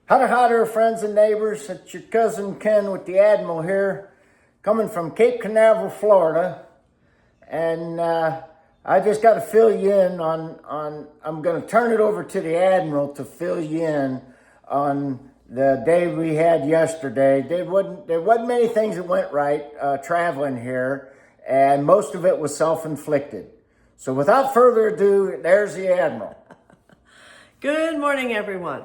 Hi there, friends and neighbors. It's your cousin Ken with the Admiral here, coming from Cape Canaveral, Florida. And I just got to fill you in I'm going to turn it over to the Admiral to fill you in on the day we had yesterday. There wasn't many things that went right traveling here, and most of it was self-inflicted. So without further ado, there's the Admiral. Good morning, everyone.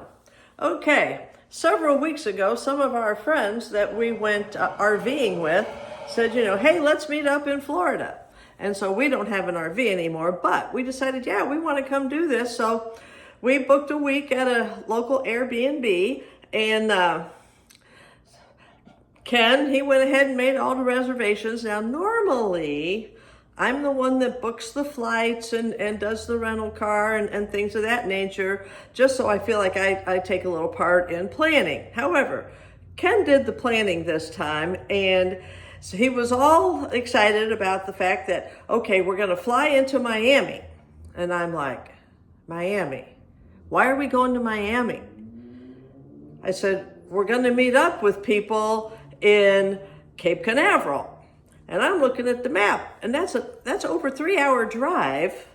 Okay, several weeks ago, some of our friends that we went RVing with said, hey, let's meet up in Florida. And so we don't have an RV anymore, but we decided, yeah, we want to come do this. So we booked a week at a local Airbnb, and Ken, he went ahead and made all the reservations. Now, normally, I'm the one that books the flights and does the rental car and things of that nature, just so I feel like I take a little part in planning. However, Ken did the planning this time, and so he was all excited about the fact that, okay, we're going to fly into Miami. And I'm like, Miami? Why are we going to Miami? I said, we're going to meet up with people in Cape Canaveral. And I'm looking at the map, and that's over 3-hour drive,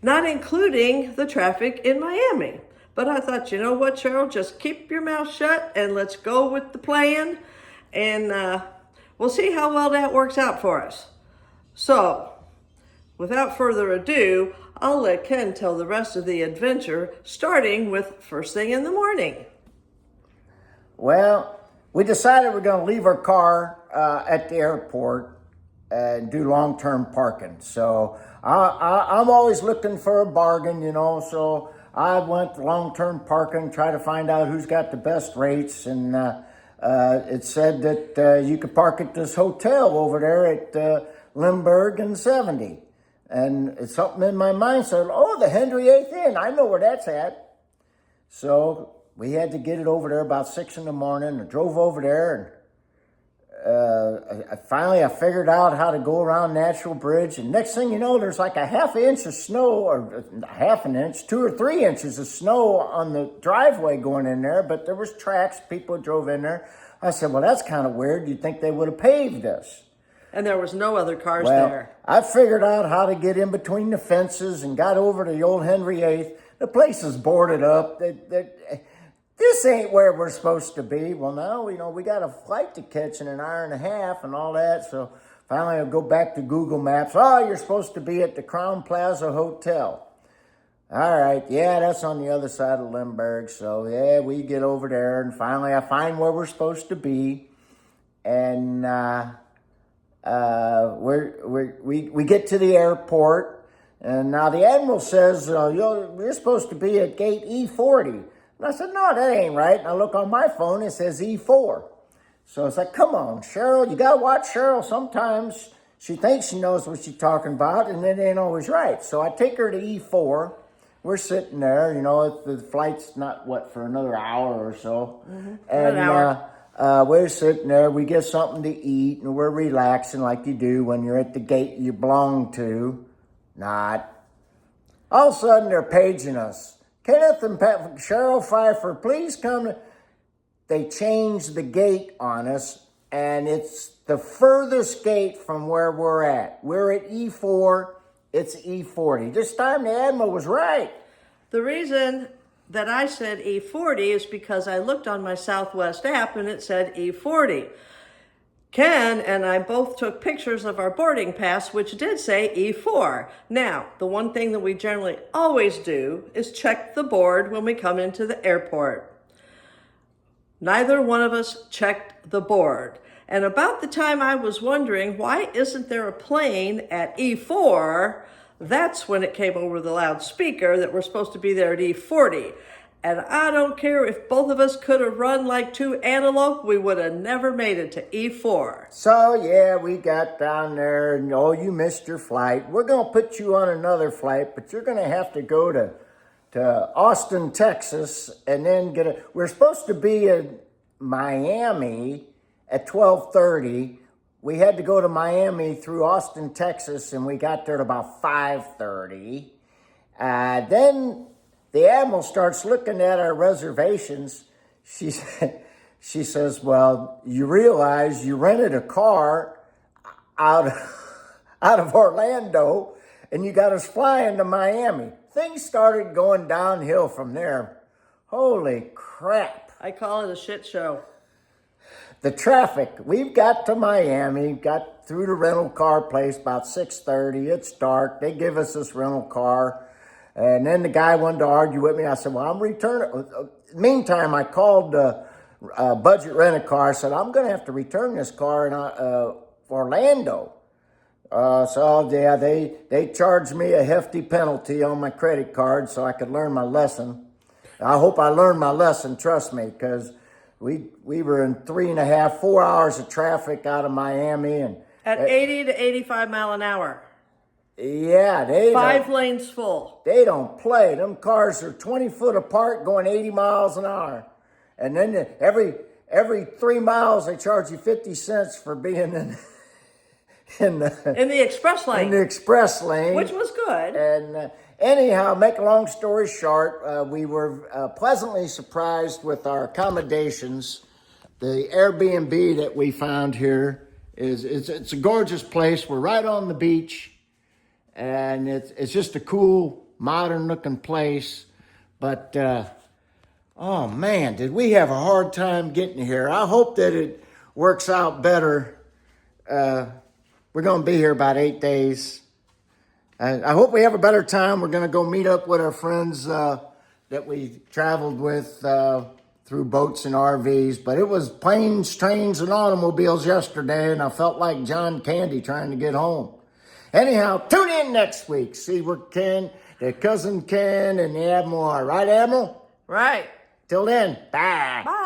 not including the traffic in Miami. But I thought, you know what, Cheryl, just keep your mouth shut and let's go with the plan, and we'll see how well that works out for us. So, without further ado, I'll let Ken tell the rest of the adventure, starting with first thing in the morning. Well, we decided we're going to leave our car at the airport and do long-term parking. So I'm always looking for a bargain, so I went long-term parking, try to find out who's got the best rates, and it said that you could park at this hotel over there at Lindbergh and 70. And it's something in my mind said, oh, the Henry VIII Inn, I know where that's at. So we had to get it over there about 6 in the morning. I drove over there, and I figured out how to go around Natural Bridge. And next thing you know, there's like a half inch of snow, or half an inch, 2 or 3 inches of snow on the driveway going in there. But there was tracks, people drove in there. I said, well, that's kind of weird. You'd think they would have paved this. And there was no other cars there. I figured out how to get in between the fences and got over to the old Henry VIII. The place is boarded up. This ain't where we're supposed to be. Well, now, we got a flight to catch in an hour and a half and all that. So finally, I'll go back to Google Maps. Oh, you're supposed to be at the Crown Plaza Hotel. All right. Yeah, that's on the other side of Lindbergh. So, yeah, we get over there. And finally, I find where we're supposed to be. And we get to the airport. And now the Admiral says, you're supposed to be at gate E40. And I said, no, that ain't right. And I look on my phone, it says E4. So it's like, come on, Cheryl, you got to watch Cheryl. Sometimes she thinks she knows what she's talking about, and it ain't always right. So I take her to E4. We're sitting there, the flight's not, for another hour or so. Mm-hmm. And an hour. We're sitting there, we get something to eat, and we're relaxing like you do when you're at the gate you belong to. Not. All of a sudden, they're paging us. Kenneth and Cheryl Pfeiffer, please come. They changed the gate on us, and it's the furthest gate from where we're at. We're at E4, it's E40. This time the Admiral was right. The reason that I said E40 is because I looked on my Southwest app and it said E40. Ken and I both took pictures of our boarding pass, which did say E4. Now, the one thing that we generally always do is check the board when we come into the airport. Neither one of us checked the board. And about the time I was wondering, why isn't there a plane at E4? That's when it came over the loudspeaker that we're supposed to be there at E40. And I don't care if both of us could have run like two antelope, we would have never made it to E4. So, yeah, we got down there, and, you missed your flight. We're going to put you on another flight, but you're going to have to go to Austin, Texas, and then we're supposed to be in Miami at 12:30. We had to go to Miami through Austin, Texas, and we got there at about 5:30. Then the Admiral starts looking at our reservations. she said, she says, well, you realize you rented a car out, out of Orlando and you got us flying to Miami. Things started going downhill from there. Holy crap. I call it a shit show. The traffic, we've got to Miami, got through the rental car place about 6:30. It's dark. They give us this rental car. And then the guy wanted to argue with me. I said, well, I'm returning. Meantime, I called Budget Rent-A-Car. I said, I'm going to have to return this car in Orlando. So, yeah, they charged me a hefty penalty on my credit card so I could learn my lesson. I hope I learned my lesson, trust me, because we were in 3.5, 4 hours of traffic out of Miami. And At 80 to 85 mile an hour. Yeah, 5 lanes full. They don't play. Them cars are 20 foot apart going 80 miles an hour. And then every 3 miles they charge you 50 cents for being in the express lane. In the express lane. Which was good. And anyhow, make a long story short, we were pleasantly surprised with our accommodations. The Airbnb that we found here it's a gorgeous place. We're right on the beach. And it's just a cool, modern-looking place. But, oh, man, did we have a hard time getting here. I hope that it works out better. We're going to be here about 8 days. I hope we have a better time. We're going to go meet up with our friends that we traveled with through boats and RVs. But it was planes, trains, and automobiles yesterday, and I felt like John Candy trying to get home. Anyhow, tune in next week. See where Ken, the cousin Ken, and the Admiral are. Right, Admiral? Right. Till then, bye. Bye.